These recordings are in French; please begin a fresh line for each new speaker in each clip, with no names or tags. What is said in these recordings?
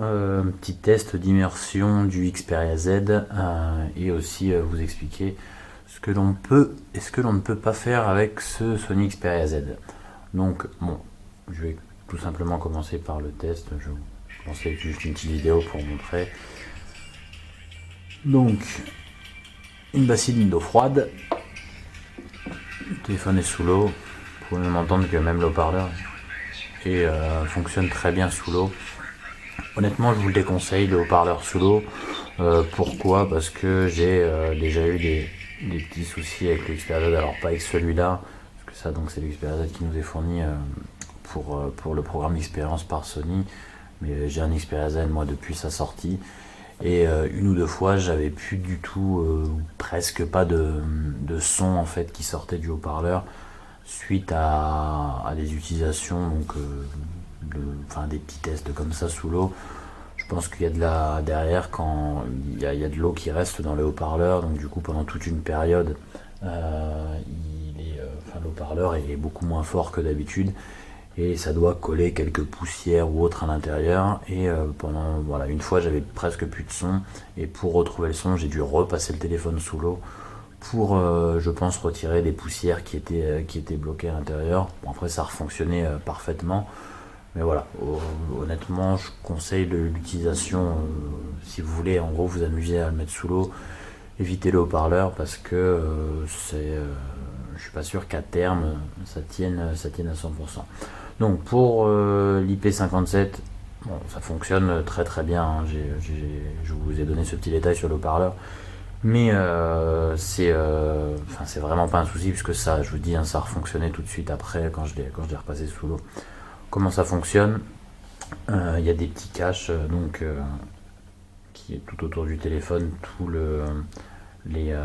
un petit test d'immersion du Xperia Z et aussi vous expliquer ce que l'on peut et ce que l'on ne peut pas faire avec ce Sony Xperia Z. Donc bon, je vais tout simplement commencer par le test. Je pensais juste une petite vidéo pour vous montrer. Donc une bassine d'eau froide, le téléphone est sous l'eau, vous pouvez même entendre que même le haut-parleur fonctionne très bien sous l'eau. Honnêtement, je vous le déconseille, le haut-parleur sous l'eau. Pourquoi? Parce que j'ai déjà eu des petits soucis avec le Xperia Z. Alors pas avec celui-là, parce que ça, donc c'est le Xperia Z qui nous est fourni pour le programme d'expérience par Sony. Mais j'ai un Xperia Z moi depuis sa sortie. Et une ou deux fois, j'avais plus du tout, presque pas de son en fait qui sortait du haut-parleur suite à des utilisations, donc des petits tests comme ça sous l'eau. Je pense qu'il y a de la derrière quand il y a de l'eau qui reste dans le haut-parleur, donc du coup pendant toute une période, le haut-parleur est beaucoup moins fort que d'habitude. Et ça doit coller quelques poussières ou autres à l'intérieur. Et pendant une fois, j'avais presque plus de son. Et pour retrouver le son, j'ai dû repasser le téléphone sous l'eau pour, je pense, retirer des poussières qui étaient bloquées à l'intérieur. Bon, après, ça a refonctionné parfaitement. Mais voilà, honnêtement, je conseille l'utilisation si vous voulez, en gros, vous amuser à le mettre sous l'eau. Évitez le haut-parleur parce que je suis pas sûr qu'à terme ça tienne à 100%. Donc pour l'IP57, bon, ça fonctionne très très bien. Hein. Je vous ai donné ce petit détail sur le haut-parleur, mais c'est vraiment pas un souci puisque ça, je vous dis, hein, ça a refonctionné tout de suite après quand je l'ai repassé sous l'eau. Comment ça fonctionne? Il y a des petits caches qui est tout autour du téléphone. Les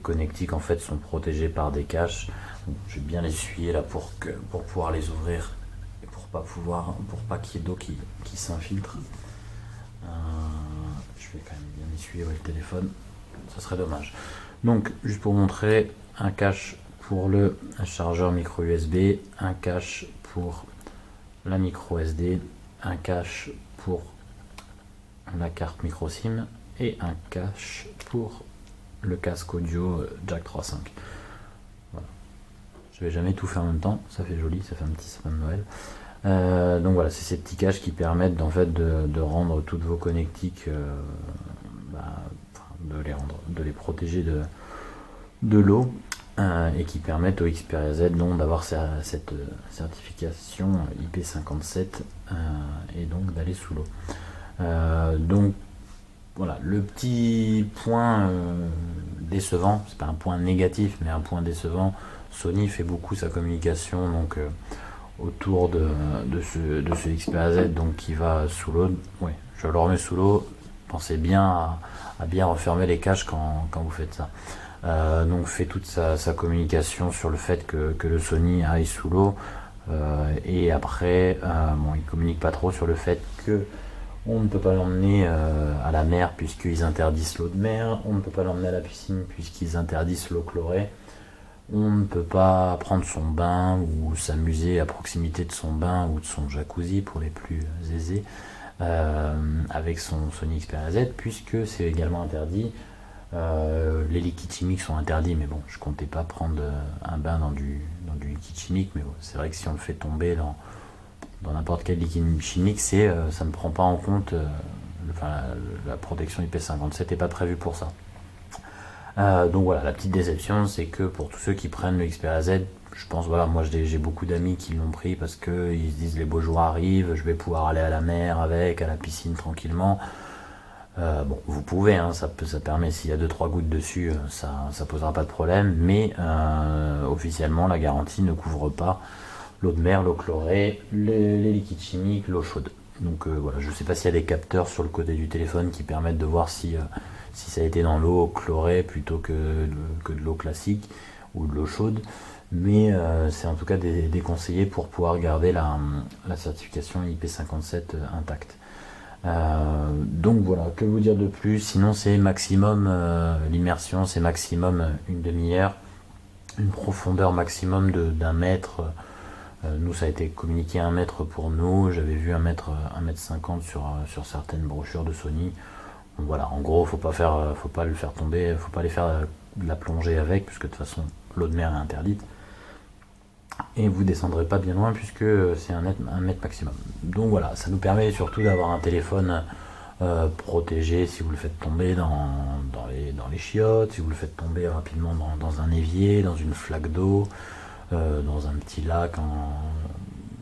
connectiques en fait sont protégés par des caches. Donc, je vais bien les essuyer là pour pouvoir les ouvrir et pour pas qu'il y ait d'eau qui s'infiltre. Je vais quand même bien essuyer le téléphone, ça serait dommage. Donc juste pour montrer, un cache pour le chargeur micro USB, un cache pour la micro SD, un cache pour la carte micro SIM et un cache pour le casque audio Jack 3.5. Voilà. Je vais jamais tout faire en même temps, ça fait joli, ça fait un petit sapin de Noël. Donc voilà, c'est ces petits caches qui permettent en fait de rendre toutes vos connectiques, de les protéger de l'eau et qui permettent au Xperia Z d'avoir cette certification IP57 et donc d'aller sous l'eau. Donc voilà, le petit point décevant, c'est pas un point négatif, mais un point décevant. Sony fait beaucoup sa communication autour de ce Xperia Z qui va sous l'eau. Ouais, je le remets sous l'eau. Pensez bien à bien refermer les caches quand vous faites ça. Donc fait toute sa communication sur le fait que le Sony aille sous l'eau. Et après, il communique pas trop sur le fait que on ne peut pas l'emmener à la mer puisqu'ils interdisent l'eau de mer, on ne peut pas l'emmener à la piscine puisqu'ils interdisent l'eau chlorée, on ne peut pas prendre son bain ou s'amuser à proximité de son bain ou de son jacuzzi pour les plus aisés avec son Sony Xperia Z puisque c'est également interdit. Les liquides chimiques sont interdits, mais bon, je comptais pas prendre un bain dans du liquide chimique, mais bon, c'est vrai que si on le fait tomber dans n'importe quel liquide chimique, ça ne prend pas en compte, la protection IP57 n'est pas prévue pour ça. Donc voilà, la petite déception, c'est que pour tous ceux qui prennent le Xperia Z, je pense, moi j'ai beaucoup d'amis qui l'ont pris parce qu'ils se disent les beaux jours arrivent, je vais pouvoir aller à la mer avec, à la piscine tranquillement. Bon, vous pouvez, hein, ça permet, s'il y a 2-3 gouttes dessus, ça posera pas de problème, mais officiellement la garantie ne couvre pas l'eau de mer, l'eau chlorée, les liquides chimiques, l'eau chaude. Donc voilà, je ne sais pas s'il y a des capteurs sur le côté du téléphone qui permettent de voir si ça a été dans l'eau chlorée plutôt que de l'eau classique ou de l'eau chaude, mais c'est en tout cas déconseillé pour pouvoir garder la certification IP57 intacte. Donc voilà, que vous dire de plus? Sinon c'est maximum, l'immersion c'est maximum une demi-heure, une profondeur maximum d'1 mètre, Nous, ça a été communiqué 1 mètre pour nous. J'avais vu 1 mètre 50 sur certaines brochures de Sony. Donc voilà, en gros, faut pas le faire tomber, faut pas aller faire de la plongée avec, puisque de toute façon, l'eau de mer est interdite. Et vous descendrez pas bien loin, puisque c'est 1 mètre maximum. Donc voilà, ça nous permet surtout d'avoir un téléphone protégé si vous le faites tomber dans les chiottes, si vous le faites tomber rapidement dans un évier, dans une flaque d'eau, dans un petit lac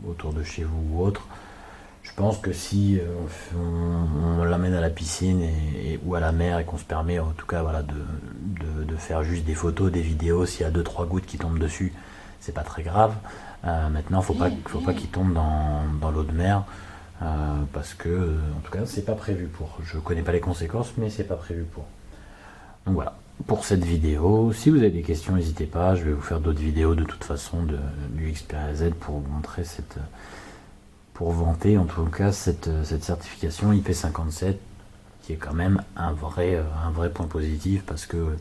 autour de chez vous ou autre. Je pense que si on l'amène à la piscine ou à la mer et qu'on se permet en tout cas voilà, de faire juste des photos, des vidéos, s'il y a 2-3 gouttes qui tombent dessus, c'est pas très grave. Maintenant, faut pas qu'il tombe dans l'eau de mer. Parce que en tout cas c'est pas prévu pour. Je connais pas les conséquences, mais c'est pas prévu pour. Donc voilà pour cette vidéo. Si vous avez des questions, n'hésitez pas. Je vais vous faire d'autres vidéos de toute façon du Xperia Z pour vous montrer pour vanter en tout cas cette certification IP57 qui est quand même un vrai point positif, parce que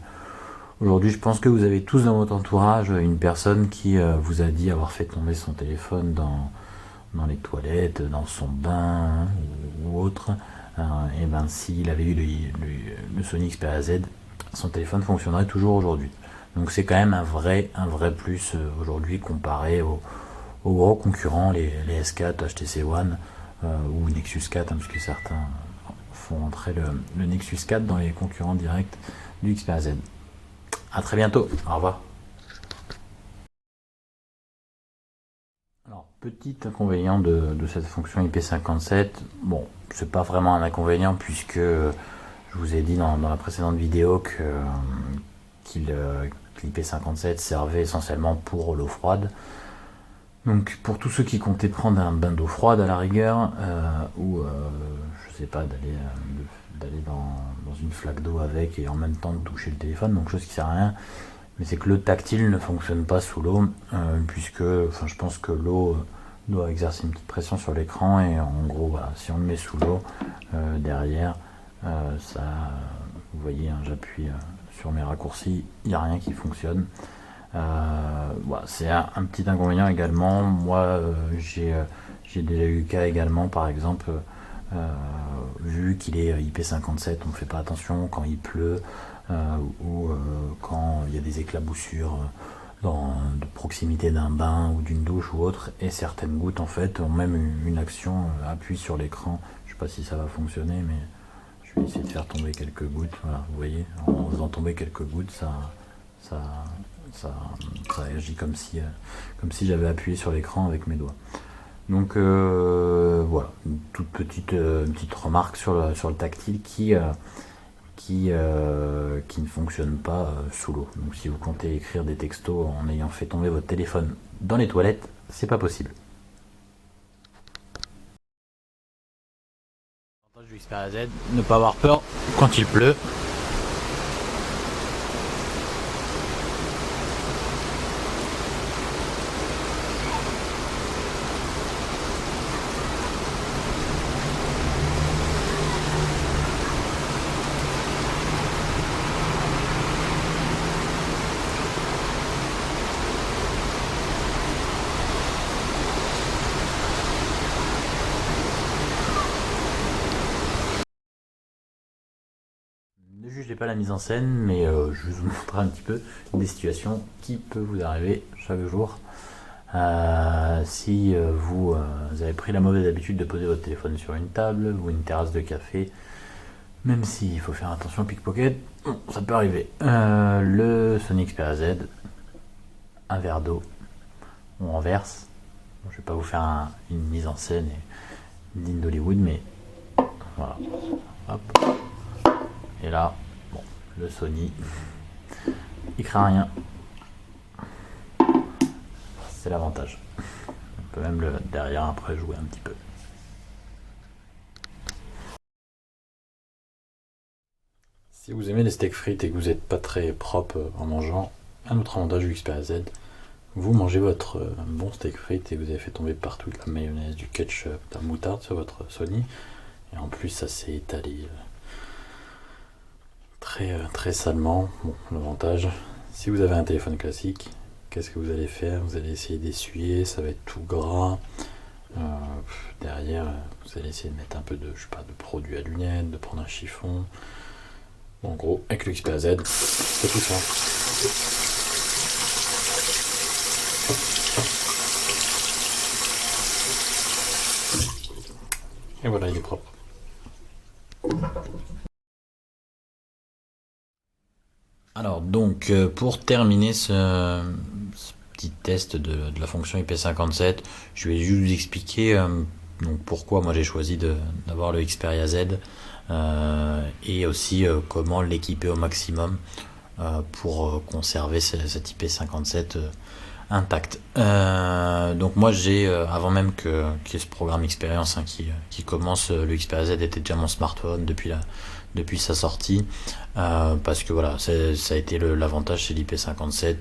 aujourd'hui je pense que vous avez tous dans votre entourage une personne qui vous a dit avoir fait tomber son téléphone dans les toilettes, dans son bain ou autre. Et ben s'il avait eu le Sony Xperia Z, son téléphone fonctionnerait toujours aujourd'hui. Donc c'est quand même un vrai plus aujourd'hui comparé aux gros concurrents, les S4, HTC One ou Nexus 4, parce que certains font entrer le Nexus 4 dans les concurrents directs du Xperia Z. A très bientôt, au revoir. Alors, petit inconvénient de cette fonction IP57, bon, c'est pas vraiment un inconvénient puisque je vous ai dit dans la précédente vidéo que l'IP57 servait essentiellement pour l'eau froide. Donc pour tous ceux qui comptaient prendre un bain d'eau froide à la rigueur, ou je sais pas, d'aller dans une flaque d'eau avec et en même temps de toucher le téléphone, donc chose qui sert à rien. Mais c'est que le tactile ne fonctionne pas sous l'eau, puisque je pense que l'eau doit exercer une petite pression sur l'écran, et en gros voilà, si on le met sous l'eau derrière, vous voyez, hein, j'appuie sur mes raccourcis, il n'y a rien qui fonctionne. Voilà, c'est un petit inconvénient également. Moi j'ai déjà eu le cas également, par exemple, vu qu'il est IP57, on ne fait pas attention quand il pleut, ou quand il y a des éclaboussures de proximité d'un bain ou d'une douche ou autre, et certaines gouttes en fait ont même une action appui sur l'écran. Je sais pas si ça va fonctionner, mais je vais essayer de faire tomber quelques gouttes. Voilà, vous voyez, en faisant tomber quelques gouttes, ça agit comme si j'avais appuyé sur l'écran avec mes doigts. Donc voilà, une toute petite remarque sur le tactile qui ne fonctionne pas sous l'eau. Donc si vous comptez écrire des textos en ayant fait tomber votre téléphone dans les toilettes, c'est pas possible. L'avantage du Xperia Z, ne pas avoir peur quand il pleut. Ne jugez pas la mise en scène, mais je vais vous montrer un petit peu des situations qui peuvent vous arriver chaque jour. Si vous avez pris la mauvaise habitude de poser votre téléphone sur une table ou une terrasse de café, même s'il faut faire attention au pickpocket, ça peut arriver. Le Sony Xperia Z, un verre d'eau, on renverse. Bon, je vais pas vous faire une mise en scène digne d'Hollywood, mais voilà. Hop. Et là, bon, le Sony, il craint rien. C'est l'avantage. On peut même derrière après jouer un petit peu. Si vous aimez les steaks frites et que vous n'êtes pas très propre en mangeant, un autre avantage du Xperia Z, vous mangez votre bon steak frites et vous avez fait tomber partout de la mayonnaise, du ketchup, de la moutarde sur votre Sony. Et en plus, ça s'est étalé très salement. Bon, l'avantage, si vous avez un téléphone classique, qu'est-ce que vous allez faire? Vous allez essayer d'essuyer, ça va être tout gras. Derrière, vous allez essayer de mettre un peu de, je sais pas, de produit à lunettes, de prendre un chiffon. Bon, en gros, avec le XPAZ, c'est tout ça. Et voilà, il est propre. Alors donc pour terminer ce petit test de la fonction IP57, je vais juste vous expliquer donc pourquoi moi j'ai choisi d'avoir le Xperia Z et aussi comment l'équiper au maximum pour conserver cette IP57 intact. Donc moi j'ai, avant même qu'il y ait ce programme Expérience qui commence, le Xperia Z était déjà mon smartphone depuis sa sortie, parce que voilà, ça a été l'avantage, c'est l'IP57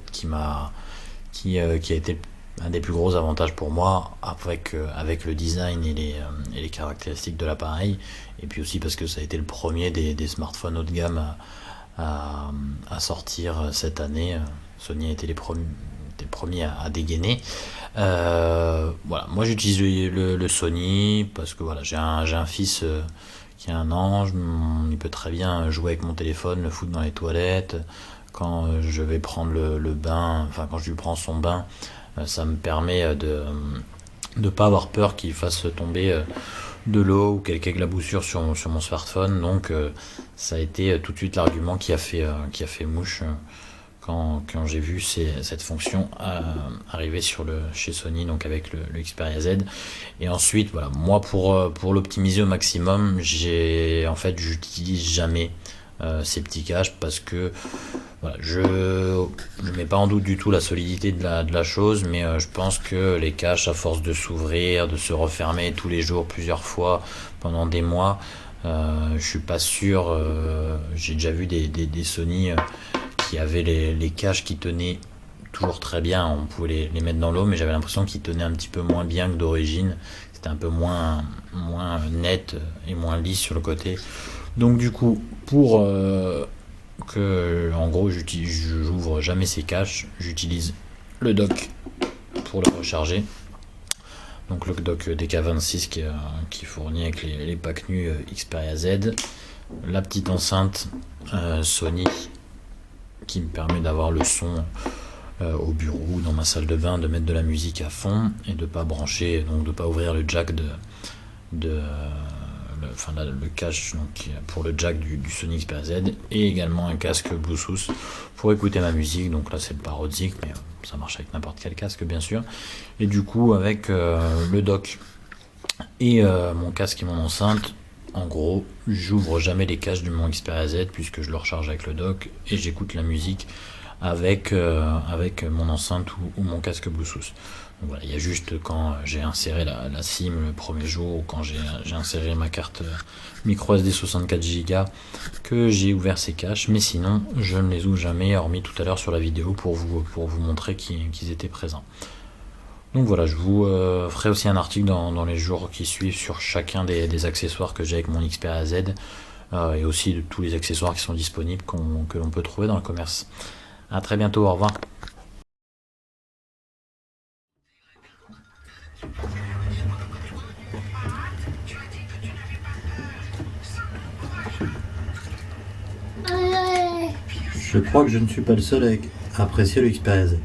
qui a été un des plus gros avantages pour moi avec le design et les caractéristiques de l'appareil, et puis aussi parce que ça a été le premier des smartphones haut de gamme à sortir cette année. Sony a été les premiers à dégainer. Voilà, moi j'utilise le Sony parce que voilà, j'ai un fils qui a 1 an, il peut très bien jouer avec mon téléphone, le foutre dans les toilettes. Quand je vais prendre le bain, enfin quand je lui prends son bain, ça me permet de pas avoir peur qu'il fasse tomber de l'eau ou quelques éclaboussures sur mon smartphone. Donc ça a été tout de suite l'argument qui a fait mouche quand j'ai vu cette fonction arriver chez Sony, donc avec le Xperia Z. Et ensuite, voilà, moi pour l'optimiser au maximum, j'utilise jamais ces petits caches parce que voilà, je mets pas en doute du tout la solidité de la chose, mais je pense que les caches, à force de s'ouvrir, de se refermer tous les jours plusieurs fois pendant des mois, je suis pas sûr. J'ai déjà vu des Sony qui avaient les caches qui tenaient toujours très bien, on pouvait les mettre dans l'eau, mais j'avais l'impression qu'ils tenaient un petit peu moins bien que d'origine, c'était un peu moins net et moins lisse sur le côté. Donc du coup, pour en gros j'ouvre jamais ces caches, j'utilise le dock pour le recharger, donc le dock DK26 qui fournit avec les packs nus Xperia Z, la petite enceinte Sony qui me permet d'avoir le son au bureau ou dans ma salle de bain, de mettre de la musique à fond et de pas brancher, donc de pas ouvrir le jack le cache donc pour le jack du Sony Xperia Z, et également un casque Bluetooth pour écouter ma musique. Donc là c'est le parodique, mais ça marche avec n'importe quel casque bien sûr. Et du coup avec le dock et mon casque et mon enceinte, en gros j'ouvre jamais les caches de mon Xperia Z puisque je le recharge avec le dock et j'écoute la musique avec mon enceinte ou mon casque Bluetooth. Donc voilà, il y a juste quand j'ai inséré la SIM le premier jour, ou quand j'ai inséré ma carte micro SD 64 Go que j'ai ouvert ces caches, mais sinon je ne les ouvre jamais, hormis tout à l'heure sur la vidéo pour vous montrer qu'ils étaient présents. Donc voilà, je vous ferai aussi un article dans les jours qui suivent sur chacun des accessoires que j'ai avec mon Xperia Z, et aussi de tous les accessoires qui sont disponibles que l'on peut trouver dans le commerce. A très bientôt, au revoir. Je crois que je ne suis pas le seul à apprécier le Xperia Z.